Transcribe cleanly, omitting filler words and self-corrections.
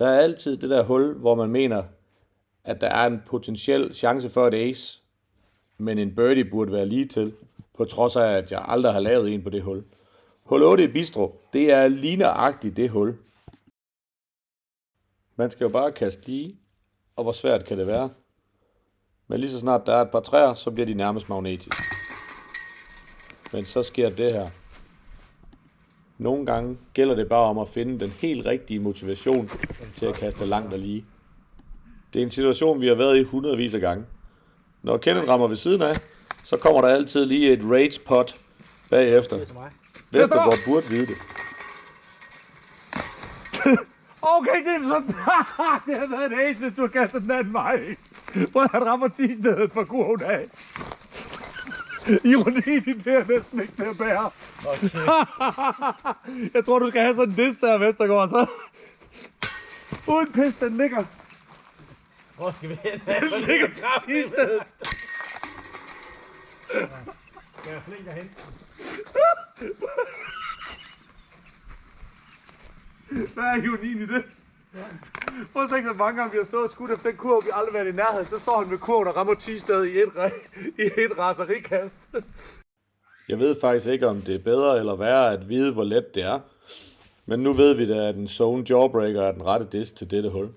Der er altid det der hul, hvor man mener, at der er en potentiel chance for et ace, men en birdie burde være lige til, på trods af, at jeg aldrig har lavet en på det hul. Hul 8 i Bistro, det er lige nøjagtigt det hul. Man skal jo bare kaste lige, og hvor svært kan det være? Men lige så snart der er et par træer, så bliver de nærmest magnetiske. Men så sker det her. Nogle gange gælder det bare om at finde den helt rigtige motivation til at kaste langt og lige. Det er en situation, vi har været i hundredvis af gange. Når Kenneth rammer ved siden af, så kommer der altid lige et rage pot bagefter. Vestergaard burde vide det. Okay, det er så... det har været en ace, hvis du har kastet den anden vej. Hvor han rammer 10 stedet for kurven af. Ironien i det er næsten ikke til at bære. Okay. Jeg tror, du skal have sådan en disk der, Vestergaard, så... Uden pis, den ligger. Hvor skal vi hen? Den ligger 10 stedet. Skal jeg flink derhen? Hvad er ironien i det? Prøv at tænke, så mange gange vi har stået og skudt efter den kurv, vi aldrig været i nærheden. Så står han med kurven og rammer 10 steder i et raserikast. Jeg ved faktisk ikke, om det er bedre eller værre at vide, hvor let det er. Men nu ved vi da, at en zone jawbreaker er den rette disk til dette hul.